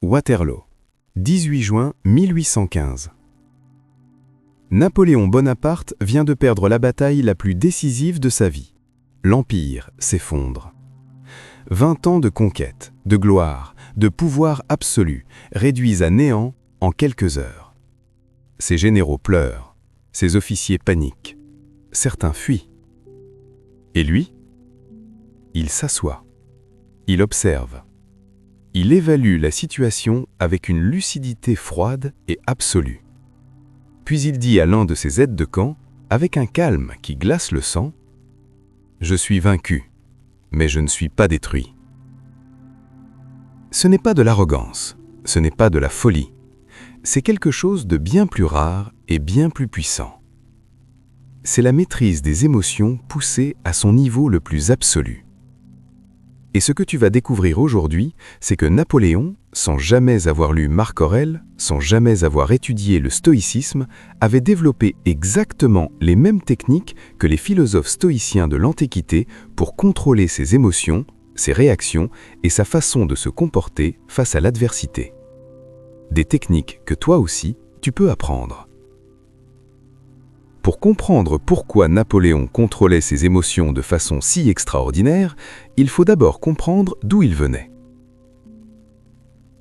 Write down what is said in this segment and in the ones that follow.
Waterloo, 18 juin 1815. Napoléon Bonaparte vient de perdre la bataille la plus décisive de sa vie. L'Empire s'effondre. 20 ans de conquête, de gloire, de pouvoir absolu réduisent à néant en quelques heures. Ses généraux pleurent, ses officiers paniquent, certains fuient. Et lui, il s'assoit, il observe. Il évalue la situation avec une lucidité froide et absolue. Puis il dit à l'un de ses aides de camp, avec un calme qui glace le sang, « Je suis vaincu, mais je ne suis pas détruit. » Ce n'est pas de l'arrogance, ce n'est pas de la folie, c'est quelque chose de bien plus rare et bien plus puissant. C'est la maîtrise des émotions poussée à son niveau le plus absolu. Et ce que tu vas découvrir aujourd'hui, c'est que Napoléon, sans jamais avoir lu Marc Aurèle, sans jamais avoir étudié le stoïcisme, avait développé exactement les mêmes techniques que les philosophes stoïciens de l'Antiquité pour contrôler ses émotions, ses réactions et sa façon de se comporter face à l'adversité. Des techniques que toi aussi, tu peux apprendre. Pour comprendre pourquoi Napoléon contrôlait ses émotions de façon si extraordinaire, il faut d'abord comprendre d'où il venait.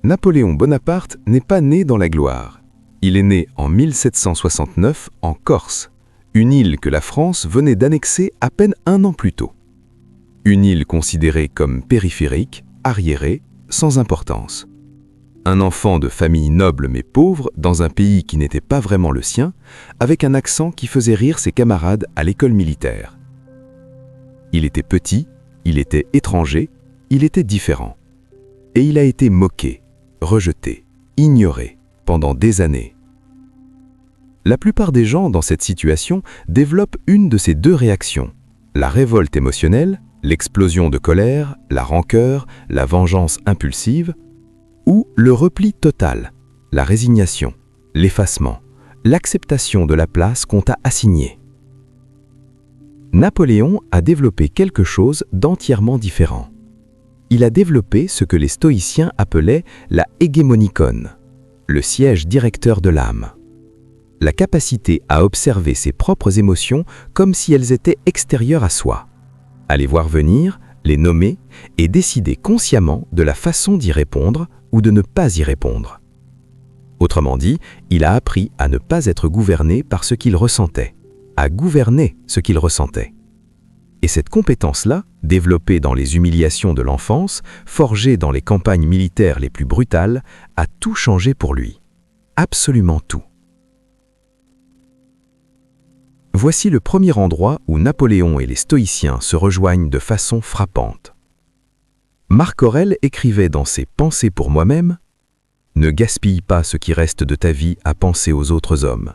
Napoléon Bonaparte n'est pas né dans la gloire. Il est né en 1769 en Corse, une île que la France venait d'annexer à peine un an plus tôt. Une île considérée comme périphérique, arriérée, sans importance. Un enfant de famille noble mais pauvre, dans un pays qui n'était pas vraiment le sien, avec un accent qui faisait rire ses camarades à l'école militaire. Il était petit, il était étranger, il était différent. Et il a été moqué, rejeté, ignoré pendant des années. La plupart des gens dans cette situation développent une de ces deux réactions, la révolte émotionnelle, l'explosion de colère, la rancœur, la vengeance impulsive, ou le repli total, la résignation, l'effacement, l'acceptation de la place qu'on t'a assignée. Napoléon a développé quelque chose d'entièrement différent. Il a développé ce que les stoïciens appelaient la hégémonikon, le siège directeur de l'âme. La capacité à observer ses propres émotions comme si elles étaient extérieures à soi, à les voir venir, les nommer et décider consciemment de la façon d'y répondre ou de ne pas y répondre. Autrement dit, il a appris à ne pas être gouverné par ce qu'il ressentait, à gouverner ce qu'il ressentait. Et cette compétence-là, développée dans les humiliations de l'enfance, forgée dans les campagnes militaires les plus brutales, a tout changé pour lui. Absolument tout. Voici le premier endroit où Napoléon et les stoïciens se rejoignent de façon frappante. Marc Aurèle écrivait dans ses Pensées pour moi-même « Ne gaspille pas ce qui reste de ta vie à penser aux autres hommes.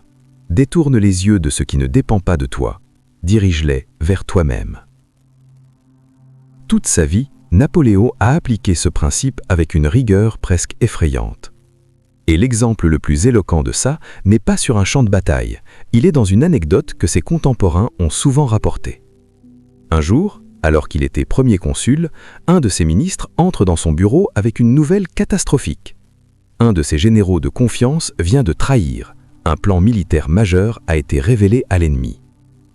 Détourne les yeux de ce qui ne dépend pas de toi. Dirige-les vers toi-même. » Toute sa vie, Napoléon a appliqué ce principe avec une rigueur presque effrayante. Et l'exemple le plus éloquent de ça n'est pas sur un champ de bataille, il est dans une anecdote que ses contemporains ont souvent rapportée. Un jour, alors qu'il était premier consul, un de ses ministres entre dans son bureau avec une nouvelle catastrophique. Un de ses généraux de confiance vient de trahir. Un plan militaire majeur a été révélé à l'ennemi.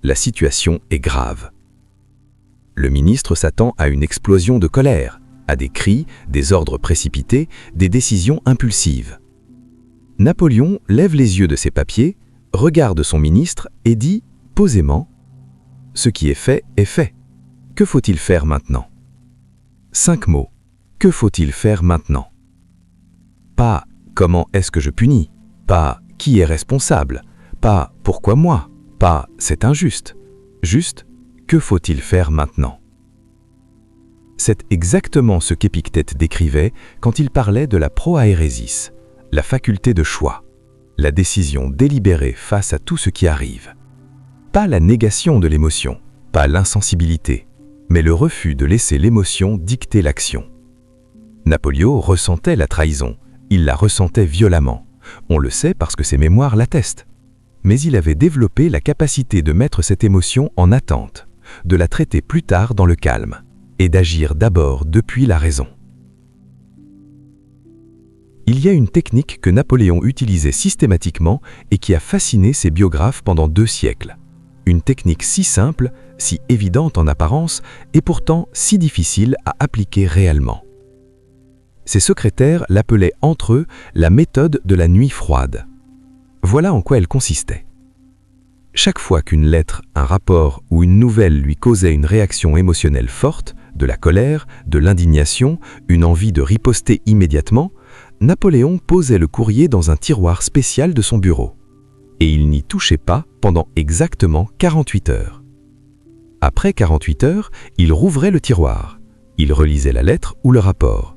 La situation est grave. Le ministre s'attend à une explosion de colère, à des cris, des ordres précipités, des décisions impulsives. Napoléon lève les yeux de ses papiers, regarde son ministre et dit posément « Ce qui est fait est fait. Que faut-il faire maintenant ?» 5 mots. Que faut-il faire maintenant? Pas « Comment est-ce que je punis ?» Pas « Qui est responsable ?» Pas « Pourquoi moi ?» Pas « C'est injuste ?» Juste « Que faut-il faire maintenant ?» C'est exactement ce qu'Épictète décrivait quand il parlait de la proaéresis, la faculté de choix, la décision délibérée face à tout ce qui arrive. Pas la négation de l'émotion, pas l'insensibilité, mais le refus de laisser l'émotion dicter l'action. Napoléon ressentait la trahison, il la ressentait violemment. On le sait parce que ses mémoires l'attestent. Mais il avait développé la capacité de mettre cette émotion en attente, de la traiter plus tard dans le calme, et d'agir d'abord depuis la raison. Il y a une technique que Napoléon utilisait systématiquement et qui a fasciné ses biographes pendant 2 siècles. Une technique si simple, si évidente en apparence, et pourtant si difficile à appliquer réellement. Ses secrétaires l'appelaient entre eux la méthode de la nuit froide. Voilà en quoi elle consistait. Chaque fois qu'une lettre, un rapport ou une nouvelle lui causait une réaction émotionnelle forte, de la colère, de l'indignation, une envie de riposter immédiatement, Napoléon posait le courrier dans un tiroir spécial de son bureau. Et il n'y touchait pas pendant exactement 48 heures. Après 48 heures, il rouvrait le tiroir. Il relisait la lettre ou le rapport.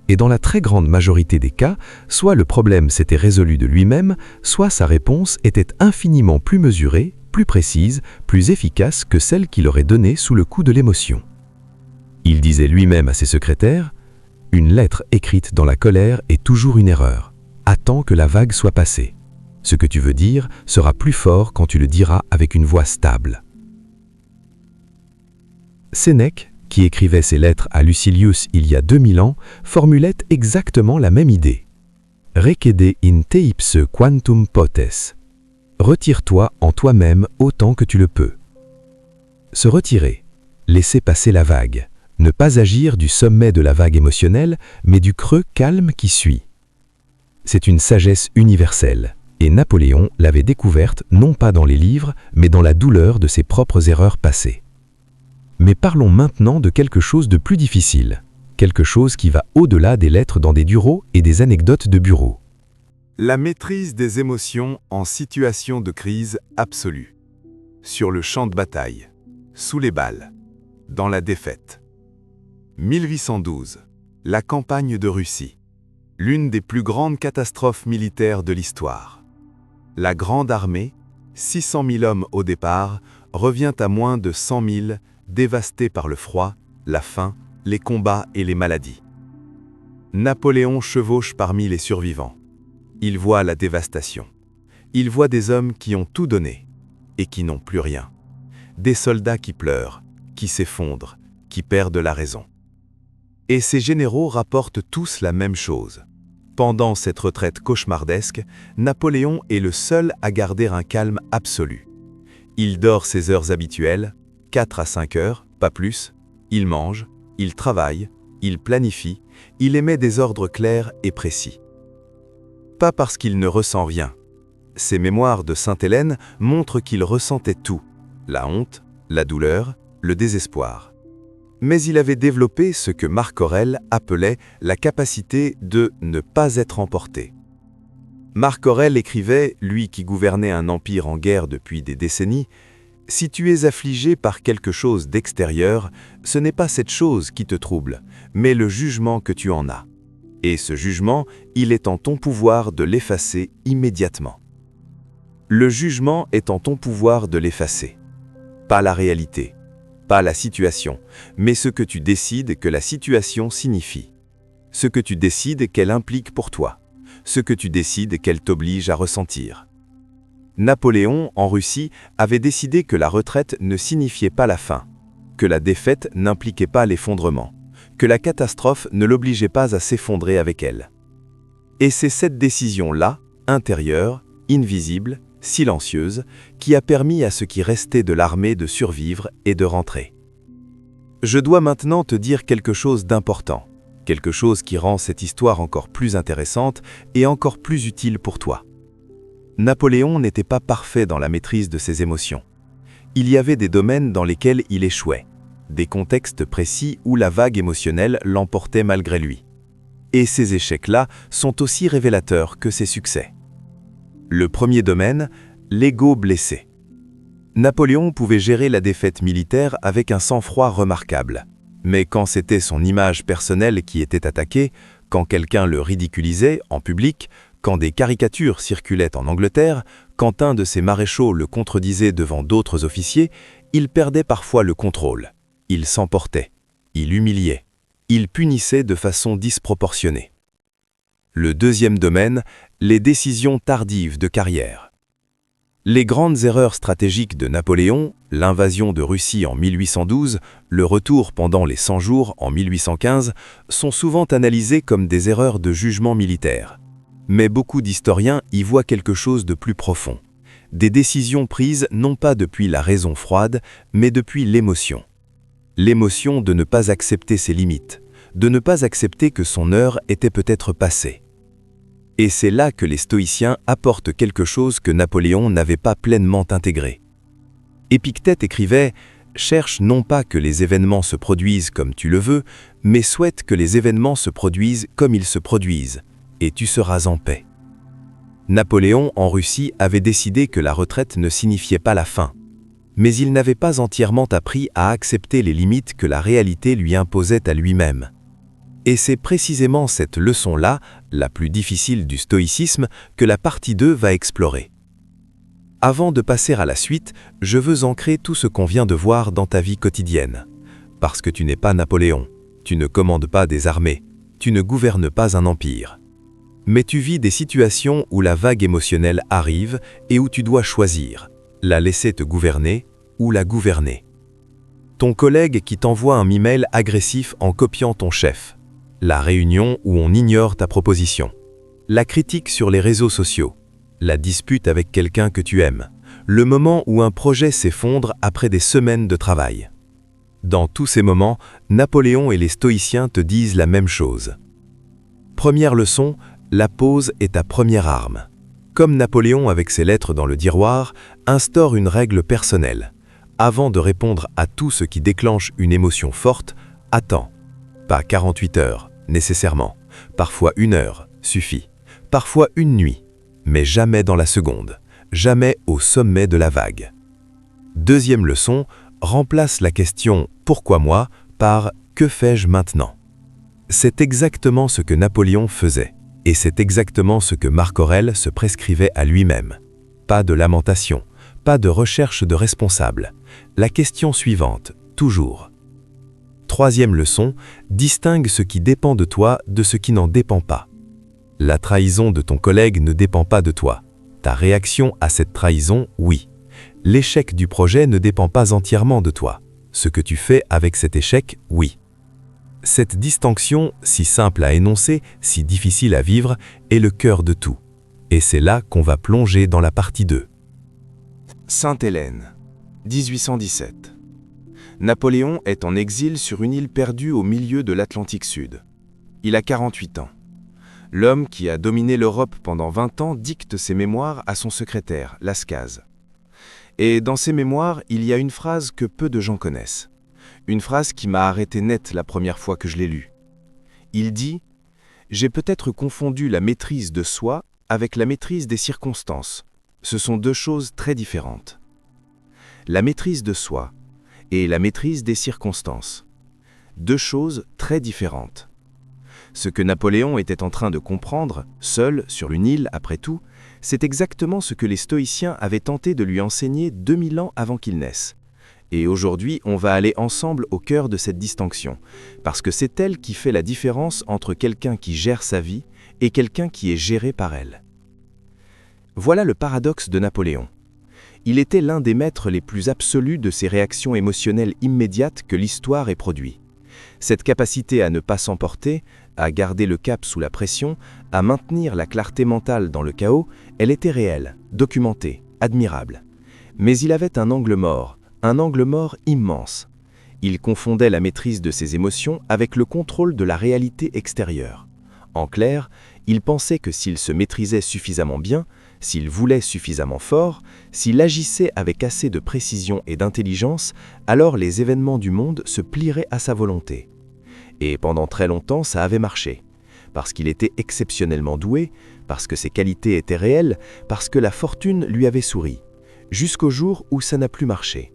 Et dans la très grande majorité des cas, soit le problème s'était résolu de lui-même, soit sa réponse était infiniment plus mesurée, plus précise, plus efficace que celle qu'il aurait donnée sous le coup de l'émotion. Il disait lui-même à ses secrétaires « Une lettre écrite dans la colère est toujours une erreur. Attends que la vague soit passée. Ce que tu veux dire sera plus fort quand tu le diras avec une voix stable. » Sénèque, qui écrivait ses lettres à Lucilius il y a 2000 ans, formulait exactement la même idée. « Recede in te ipse quantum potes » »« Retire-toi en toi-même autant que tu le peux. » Se retirer, laisser passer la vague, ne pas agir du sommet de la vague émotionnelle, mais du creux calme qui suit. C'est une sagesse universelle, et Napoléon l'avait découverte non pas dans les livres, mais dans la douleur de ses propres erreurs passées. Mais parlons maintenant de quelque chose de plus difficile, quelque chose qui va au-delà des lettres dans des bureaux et des anecdotes de bureau. La maîtrise des émotions en situation de crise absolue. Sur le champ de bataille, sous les balles, dans la défaite. 1812, la campagne de Russie. L'une des plus grandes catastrophes militaires de l'histoire. La grande armée, 600 000 hommes au départ, revient à moins de 100 000, dévastée par le froid, la faim, les combats et les maladies. Napoléon chevauche parmi les survivants. Il voit la dévastation. Il voit des hommes qui ont tout donné et qui n'ont plus rien. Des soldats qui pleurent, qui s'effondrent, qui perdent la raison. Et ces généraux rapportent tous la même chose. Pendant cette retraite cauchemardesque, Napoléon est le seul à garder un calme absolu. Il dort ses heures habituelles, 4 à 5 heures, pas plus. Il mange, il travaille, il planifie, il émet des ordres clairs et précis. Pas parce qu'il ne ressent rien. Ses mémoires de Sainte-Hélène montrent qu'il ressentait tout, la honte, la douleur, le désespoir. Mais il avait développé ce que Marc Aurèle appelait la capacité de ne pas être emporté. Marc Aurèle écrivait, lui qui gouvernait un empire en guerre depuis des décennies, « Si tu es affligé par quelque chose d'extérieur, ce n'est pas cette chose qui te trouble, mais le jugement que tu en as. Et ce jugement, il est en ton pouvoir de l'effacer immédiatement. » Le jugement est en ton pouvoir de l'effacer. Pas la réalité, pas la situation, mais ce que tu décides que la situation signifie. Ce que tu décides qu'elle implique pour toi. Ce que tu décides qu'elle t'oblige à ressentir. Napoléon, en Russie, avait décidé que la retraite ne signifiait pas la fin, que la défaite n'impliquait pas l'effondrement, que la catastrophe ne l'obligeait pas à s'effondrer avec elle. Et c'est cette décision-là, intérieure, invisible, silencieuse, qui a permis à ce qui restait de l'armée de survivre et de rentrer. Je dois maintenant te dire quelque chose d'important, quelque chose qui rend cette histoire encore plus intéressante et encore plus utile pour toi. Napoléon n'était pas parfait dans la maîtrise de ses émotions. Il y avait des domaines dans lesquels il échouait, des contextes précis où la vague émotionnelle l'emportait malgré lui. Et ces échecs-là sont aussi révélateurs que ses succès. Le premier domaine, l'ego blessé. Napoléon pouvait gérer la défaite militaire avec un sang-froid remarquable. Mais quand c'était son image personnelle qui était attaquée, quand quelqu'un le ridiculisait en public, quand des caricatures circulaient en Angleterre, quand un de ses maréchaux le contredisait devant d'autres officiers, il perdait parfois le contrôle. Il s'emportait, il humiliait, il punissait de façon disproportionnée. Le deuxième domaine, les décisions tardives de carrière. Les grandes erreurs stratégiques de Napoléon, l'invasion de Russie en 1812, le retour pendant les 100 jours en 1815, sont souvent analysées comme des erreurs de jugement militaire, Mais beaucoup d'historiens y voient quelque chose de plus profond. Des décisions prises non pas depuis la raison froide, mais depuis l'émotion. L'émotion de ne pas accepter ses limites, de ne pas accepter que son heure était peut-être passée. Et c'est là que les stoïciens apportent quelque chose que Napoléon n'avait pas pleinement intégré. Épictète écrivait « Cherche non pas que les événements se produisent comme tu le veux, mais souhaite que les événements se produisent comme ils se produisent, et tu seras en paix. » Napoléon, en Russie, avait décidé que la retraite ne signifiait pas la fin. Mais il n'avait pas entièrement appris à accepter les limites que la réalité lui imposait à lui-même. Et c'est précisément cette leçon-là, la plus difficile du stoïcisme, que la partie 2 va explorer. Avant de passer à la suite, je veux ancrer tout ce qu'on vient de voir dans ta vie quotidienne. Parce que tu n'es pas Napoléon, tu ne commandes pas des armées, tu ne gouvernes pas un empire. Mais tu vis des situations où la vague émotionnelle arrive et où tu dois choisir, la laisser te gouverner ou la gouverner. Ton collègue qui t'envoie un email agressif en copiant ton chef, la réunion où on ignore ta proposition, la critique sur les réseaux sociaux, la dispute avec quelqu'un que tu aimes, le moment où un projet s'effondre après des semaines de travail. Dans tous ces moments, Napoléon et les stoïciens te disent la même chose. Première leçon, la pause est ta première arme. Comme Napoléon avec ses lettres dans le tiroir, instaure une règle personnelle. Avant de répondre à tout ce qui déclenche une émotion forte, attends. Pas 48 heures, nécessairement. Parfois 1 heure, suffit. Parfois 1 nuit, mais jamais dans la seconde. Jamais au sommet de la vague. Deuxième leçon, remplace la question « Pourquoi moi ?» par « Que fais-je maintenant ?» C'est exactement ce que Napoléon faisait. Et c'est exactement ce que Marc Aurèle se prescrivait à lui-même. Pas de lamentation, pas de recherche de responsable. La question suivante, toujours. Troisième leçon, distingue ce qui dépend de toi de ce qui n'en dépend pas. La trahison de ton collègue ne dépend pas de toi. Ta réaction à cette trahison, oui. L'échec du projet ne dépend pas entièrement de toi. Ce que tu fais avec cet échec, oui. Cette distinction, si simple à énoncer, si difficile à vivre, est le cœur de tout. Et c'est là qu'on va plonger dans la partie 2. Sainte-Hélène, 1817. Napoléon est en exil sur une île perdue au milieu de l'Atlantique Sud. Il a 48 ans. L'homme qui a dominé l'Europe pendant 20 ans dicte ses mémoires à son secrétaire, Lascaz. Et dans ses mémoires, il y a une phrase que peu de gens connaissent. Une phrase qui m'a arrêté net la première fois que je l'ai lue. Il dit « J'ai peut-être confondu la maîtrise de soi avec la maîtrise des circonstances. Ce sont deux choses très différentes. » La maîtrise de soi et la maîtrise des circonstances. Deux choses très différentes. Ce que Napoléon était en train de comprendre, seul, sur une île après tout, c'est exactement ce que les stoïciens avaient tenté de lui enseigner 2000 ans avant qu'il naisse. Et aujourd'hui, on va aller ensemble au cœur de cette distinction, parce que c'est elle qui fait la différence entre quelqu'un qui gère sa vie et quelqu'un qui est géré par elle. Voilà le paradoxe de Napoléon. Il était l'un des maîtres les plus absolus de ces réactions émotionnelles immédiates que l'histoire ait produit. Cette capacité à ne pas s'emporter, à garder le cap sous la pression, à maintenir la clarté mentale dans le chaos, elle était réelle, documentée, admirable. Mais il avait un angle mort immense. Il confondait la maîtrise de ses émotions avec le contrôle de la réalité extérieure. En clair, il pensait que s'il se maîtrisait suffisamment bien, s'il voulait suffisamment fort, s'il agissait avec assez de précision et d'intelligence, alors les événements du monde se plieraient à sa volonté. Et pendant très longtemps, ça avait marché. Parce qu'il était exceptionnellement doué, parce que ses qualités étaient réelles, parce que la fortune lui avait souri. Jusqu'au jour où ça n'a plus marché.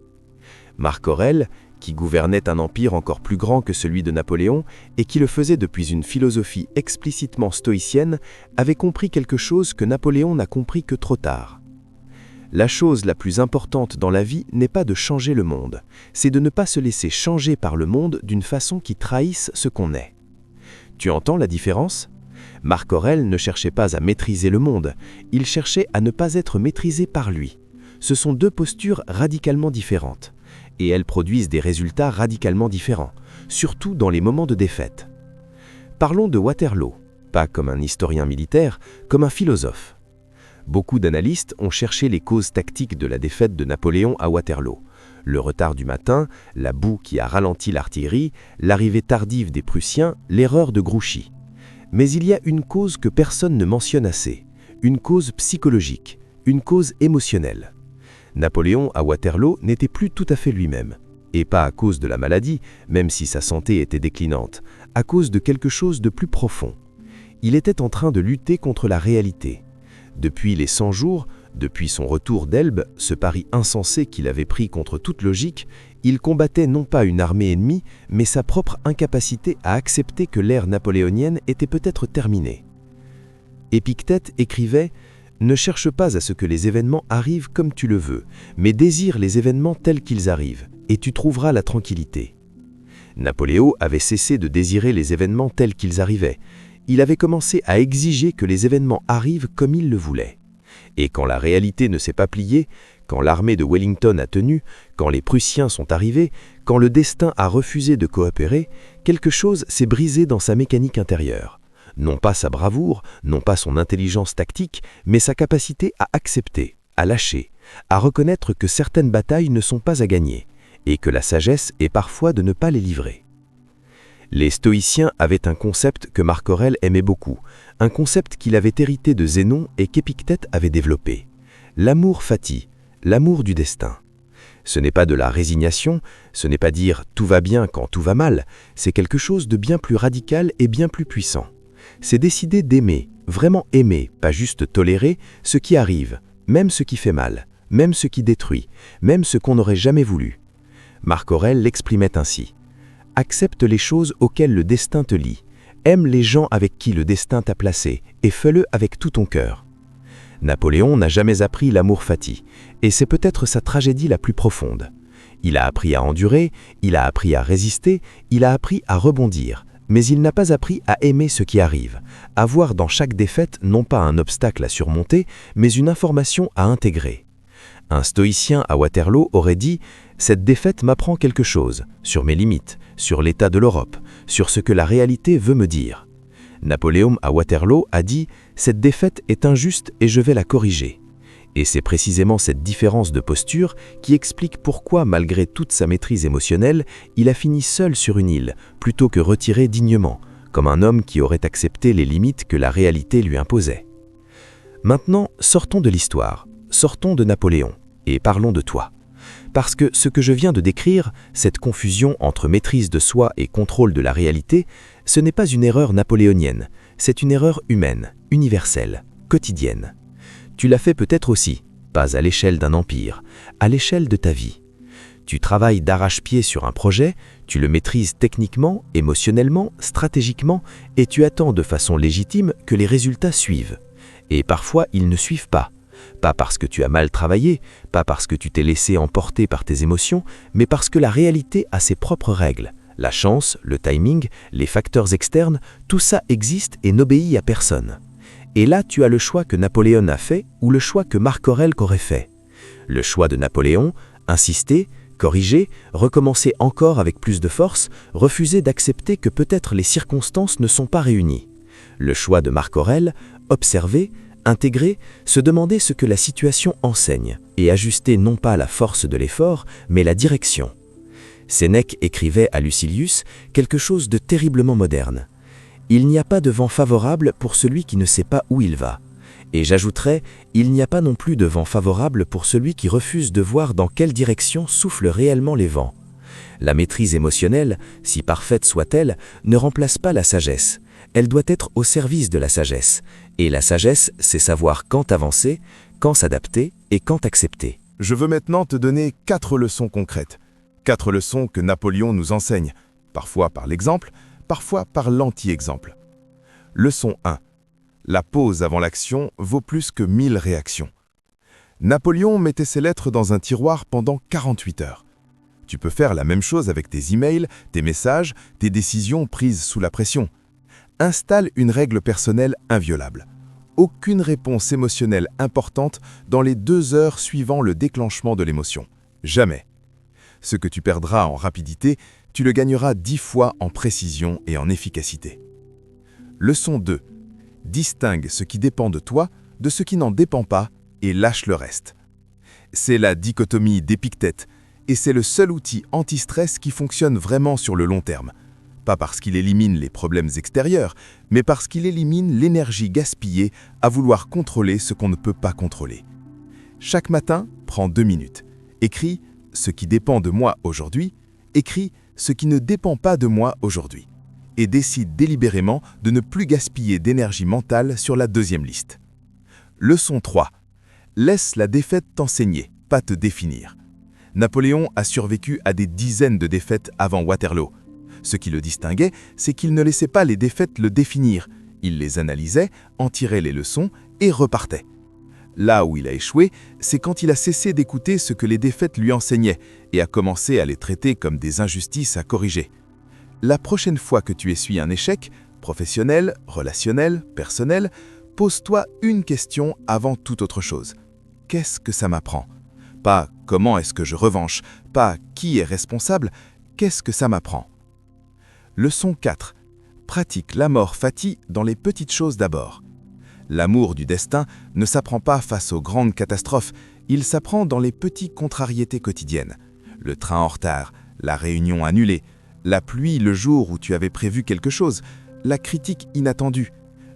Marc Aurèle, qui gouvernait un empire encore plus grand que celui de Napoléon et qui le faisait depuis une philosophie explicitement stoïcienne, avait compris quelque chose que Napoléon n'a compris que trop tard. La chose la plus importante dans la vie n'est pas de changer le monde, c'est de ne pas se laisser changer par le monde d'une façon qui trahisse ce qu'on est. Tu entends la différence ? Marc Aurèle ne cherchait pas à maîtriser le monde, il cherchait à ne pas être maîtrisé par lui. Ce sont deux postures radicalement différentes. Et elles produisent des résultats radicalement différents, surtout dans les moments de défaite. Parlons de Waterloo. pas comme un historien militaire, comme un philosophe. Beaucoup d'analystes ont cherché les causes tactiques de la défaite de Napoléon à Waterloo. Le retard du matin, la boue qui a ralenti l'artillerie, l'arrivée tardive des Prussiens, l'erreur de Grouchy. Mais il y a une cause que personne ne mentionne assez, une cause psychologique, une cause émotionnelle. Napoléon à Waterloo n'était plus tout à fait lui-même. Et pas à cause de la maladie, même si sa santé était déclinante, à cause de quelque chose de plus profond. Il était en train de lutter contre la réalité. Depuis les 100 jours, depuis son retour d'Elbe, ce pari insensé qu'il avait pris contre toute logique, il combattait non pas une armée ennemie, mais sa propre incapacité à accepter que l'ère napoléonienne était peut-être terminée. Épictète écrivait « Ne cherche pas à ce que les événements arrivent comme tu le veux, mais désire les événements tels qu'ils arrivent, et tu trouveras la tranquillité. » Napoléon avait cessé de désirer les événements tels qu'ils arrivaient. Il avait commencé à exiger que les événements arrivent comme il le voulait. Et quand la réalité ne s'est pas pliée, quand l'armée de Wellington a tenu, quand les Prussiens sont arrivés, quand le destin a refusé de coopérer, quelque chose s'est brisé dans sa mécanique intérieure. Non pas sa bravoure, non pas son intelligence tactique, mais sa capacité à accepter, à lâcher, à reconnaître que certaines batailles ne sont pas à gagner, et que la sagesse est parfois de ne pas les livrer. Les stoïciens avaient un concept que Marc Aurèle aimait beaucoup, un concept qu'il avait hérité de Zénon et qu'Épictète avait développé. L'amour fati, l'amour du destin. Ce n'est pas de la résignation, ce n'est pas dire « tout va bien quand tout va mal », c'est quelque chose de bien plus radical et bien plus puissant. C'est décider d'aimer, vraiment aimer, pas juste tolérer, ce qui arrive, même ce qui fait mal, même ce qui détruit, même ce qu'on n'aurait jamais voulu. Marc Aurèle l'exprimait ainsi. Accepte les choses auxquelles le destin te lie. Aime les gens avec qui le destin t'a placé et fais-le avec tout ton cœur. Napoléon n'a jamais appris l'amour fati, et c'est peut-être sa tragédie la plus profonde. Il a appris à endurer, il a appris à résister, il a appris à rebondir, mais il n'a pas appris à aimer ce qui arrive, à voir dans chaque défaite non pas un obstacle à surmonter, mais une information à intégrer. Un stoïcien à Waterloo aurait dit « Cette défaite m'apprend quelque chose, sur mes limites, sur l'état de l'Europe, sur ce que la réalité veut me dire. » Napoléon à Waterloo a dit « Cette défaite est injuste et je vais la corriger. » Et c'est précisément cette différence de posture qui explique pourquoi, malgré toute sa maîtrise émotionnelle, il a fini seul sur une île, plutôt que retiré dignement, comme un homme qui aurait accepté les limites que la réalité lui imposait. Maintenant, sortons de l'histoire, sortons de Napoléon. Et parlons de toi. Parce que ce que je viens de décrire, cette confusion entre maîtrise de soi et contrôle de la réalité, ce n'est pas une erreur napoléonienne, c'est une erreur humaine, universelle, quotidienne. Tu l'as fait peut-être aussi, pas à l'échelle d'un empire, à l'échelle de ta vie. Tu travailles d'arrache-pied sur un projet, tu le maîtrises techniquement, émotionnellement, stratégiquement, et tu attends de façon légitime que les résultats suivent. Et parfois, ils ne suivent pas. Pas parce que tu as mal travaillé, pas parce que tu t'es laissé emporter par tes émotions, mais parce que la réalité a ses propres règles. La chance, le timing, les facteurs externes, tout ça existe et n'obéit à personne. Et là, tu as le choix que Napoléon a fait ou le choix que Marc Aurèle aurait fait. Le choix de Napoléon, insister, corriger, recommencer encore avec plus de force, refuser d'accepter que peut-être les circonstances ne sont pas réunies. Le choix de Marc Aurèle, observer, intégrer, se demander ce que la situation enseigne et ajuster non pas la force de l'effort, mais la direction. Sénèque écrivait à Lucilius quelque chose de terriblement moderne. Il n'y a pas de vent favorable pour celui qui ne sait pas où il va. Et j'ajouterais, il n'y a pas non plus de vent favorable pour celui qui refuse de voir dans quelle direction soufflent réellement les vents. La maîtrise émotionnelle, si parfaite soit-elle, ne remplace pas la sagesse. Elle doit être au service de la sagesse. Et la sagesse, c'est savoir quand avancer, quand s'adapter et quand accepter. Je veux maintenant te donner 4 leçons concrètes. 4 leçons que Napoléon nous enseigne, parfois par l'exemple, parfois par l'anti-exemple. Leçon 1. La pause avant l'action vaut plus que 1000 réactions. Napoléon mettait ses lettres dans un tiroir pendant 48 heures. Tu peux faire la même chose avec tes emails, tes messages, tes décisions prises sous la pression. Installe une règle personnelle inviolable. Aucune réponse émotionnelle importante dans les 2 heures suivant le déclenchement de l'émotion. Jamais. Ce que tu perdras en rapidité, tu le gagneras 10 fois en précision et en efficacité. Leçon 2. Distingue ce qui dépend de toi de ce qui n'en dépend pas et lâche le reste. C'est la dichotomie d'Épictète, et c'est le seul outil anti-stress qui fonctionne vraiment sur le long terme. Pas parce qu'il élimine les problèmes extérieurs, mais parce qu'il élimine l'énergie gaspillée à vouloir contrôler ce qu'on ne peut pas contrôler. Chaque matin, prends 2 minutes. Écris « ce qui dépend de moi aujourd'hui », écris « ce qui ne dépend pas de moi aujourd'hui » et décide délibérément de ne plus gaspiller d'énergie mentale sur la deuxième liste. Leçon 3. Laisse la défaite t'enseigner, pas te définir. Napoléon a survécu à des dizaines de défaites avant Waterloo. Ce qui le distinguait, c'est qu'il ne laissait pas les défaites le définir. Il les analysait, en tirait les leçons et repartait. Là où il a échoué, c'est quand il a cessé d'écouter ce que les défaites lui enseignaient et a commencé à les traiter comme des injustices à corriger. La prochaine fois que tu essuies un échec, professionnel, relationnel, personnel, pose-toi une question avant toute autre chose. Qu'est-ce que ça m'apprend ? Pas « comment est-ce que je revanche ?» Pas « qui est responsable ?» Qu'est-ce que ça m'apprend ? Leçon 4. Pratique l'amor fati dans les petites choses d'abord. L'amour du destin ne s'apprend pas face aux grandes catastrophes, il s'apprend dans les petites contrariétés quotidiennes. Le train en retard, la réunion annulée, la pluie le jour où tu avais prévu quelque chose, la critique inattendue.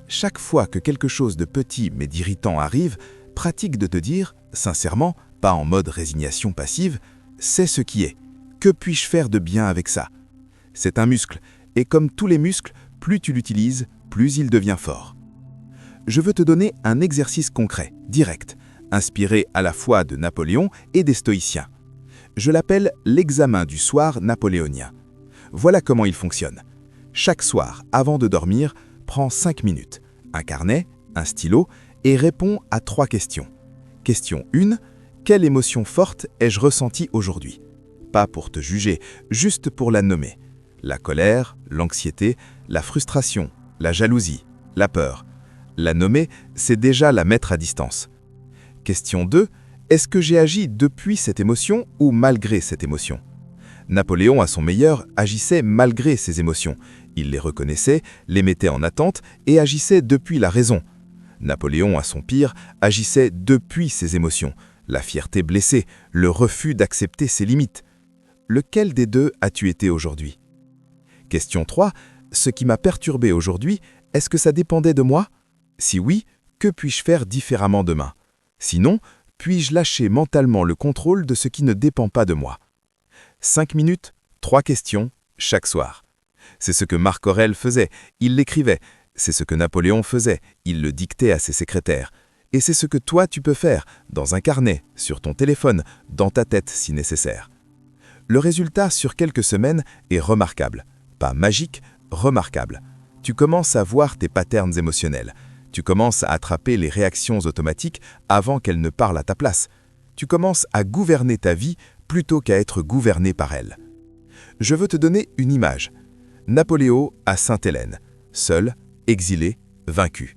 Chaque fois que quelque chose de petit mais d'irritant arrive, pratique de te dire, sincèrement, pas en mode résignation passive, c'est ce qui est. Que puis-je faire de bien avec ça ? C'est un muscle, et comme tous les muscles, plus tu l'utilises, plus il devient fort. Je veux te donner un exercice concret, direct, inspiré à la fois de Napoléon et des stoïciens. Je l'appelle l'examen du soir napoléonien. Voilà comment il fonctionne. Chaque soir, avant de dormir, prends 5 minutes, un carnet, un stylo, et réponds à 3 questions. Question 1. Quelle émotion forte ai-je ressentie aujourd'hui ? Pas pour te juger, juste pour la nommer. La colère, l'anxiété, la frustration, la jalousie, la peur. La nommer, c'est déjà la mettre à distance. Question 2. Est-ce que j'ai agi depuis cette émotion ou malgré cette émotion ? Napoléon, à son meilleur, agissait malgré ses émotions. Il les reconnaissait, les mettait en attente et agissait depuis la raison. Napoléon, à son pire, agissait depuis ses émotions, la fierté blessée, le refus d'accepter ses limites. Lequel des deux as-tu été aujourd'hui ? Question 3. Ce qui m'a perturbé aujourd'hui, est-ce que ça dépendait de moi ? Si oui, que puis-je faire différemment demain ? Sinon, puis-je lâcher mentalement le contrôle de ce qui ne dépend pas de moi ? 5 minutes, 3 questions, chaque soir. C'est ce que Marc Aurèle faisait, il l'écrivait. C'est ce que Napoléon faisait, il le dictait à ses secrétaires. Et c'est ce que toi tu peux faire, dans un carnet, sur ton téléphone, dans ta tête si nécessaire. Le résultat sur quelques semaines est remarquable. Pas magique, remarquable. Tu commences à voir tes patterns émotionnels. Tu commences à attraper les réactions automatiques avant qu'elles ne parlent à ta place. Tu commences à gouverner ta vie plutôt qu'à être gouverné par elle. Je veux te donner une image. Napoléon à Sainte-Hélène, seul, exilé, vaincu.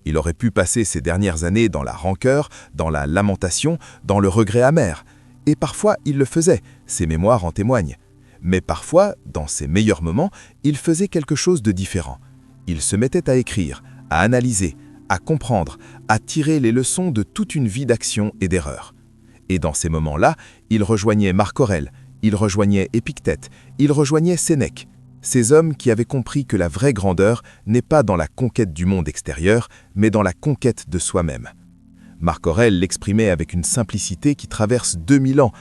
Il aurait pu passer ses dernières années dans la rancœur, dans la lamentation, dans le regret amer. Et parfois, il le faisait, ses mémoires en témoignent. Mais parfois, dans ses meilleurs moments, il faisait quelque chose de différent. Il se mettait à écrire, à analyser, à comprendre, à tirer les leçons de toute une vie d'action et d'erreur. Et dans ces moments-là, il rejoignait Marc Aurèle, il rejoignait Épictète, il rejoignait Sénèque, ces hommes qui avaient compris que la vraie grandeur n'est pas dans la conquête du monde extérieur, mais dans la conquête de soi-même. Marc Aurèle l'exprimait avec une simplicité qui traverse 2000 ans.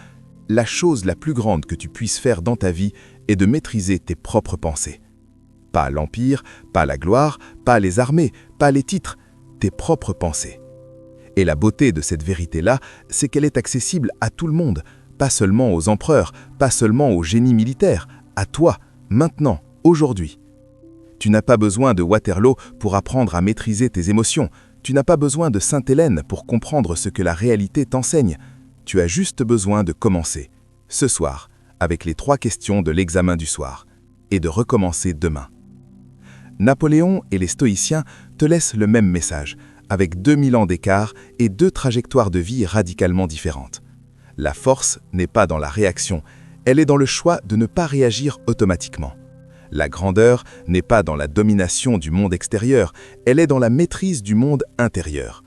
La chose la plus grande que tu puisses faire dans ta vie est de maîtriser tes propres pensées. Pas l'empire, pas la gloire, pas les armées, pas les titres, tes propres pensées. Et la beauté de cette vérité-là, c'est qu'elle est accessible à tout le monde, pas seulement aux empereurs, pas seulement aux génies militaires, à toi, maintenant, aujourd'hui. Tu n'as pas besoin de Waterloo pour apprendre à maîtriser tes émotions. Tu n'as pas besoin de Sainte-Hélène pour comprendre ce que la réalité t'enseigne. Tu as juste besoin de commencer, ce soir, avec les 3 questions de l'examen du soir, et de recommencer demain. Napoléon et les stoïciens te laissent le même message, avec 2000 ans d'écart et 2 trajectoires de vie radicalement différentes. La force n'est pas dans la réaction, elle est dans le choix de ne pas réagir automatiquement. La grandeur n'est pas dans la domination du monde extérieur, elle est dans la maîtrise du monde intérieur.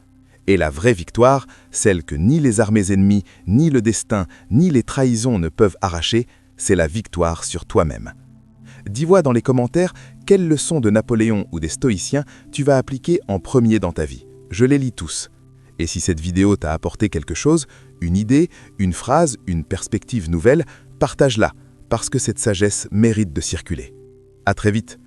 Et la vraie victoire, celle que ni les armées ennemies, ni le destin, ni les trahisons ne peuvent arracher, c'est la victoire sur toi-même. Dis-moi dans les commentaires quelles leçons de Napoléon ou des stoïciens tu vas appliquer en premier dans ta vie. Je les lis tous. Et si cette vidéo t'a apporté quelque chose, une idée, une phrase, une perspective nouvelle, partage-la, parce que cette sagesse mérite de circuler. À très vite.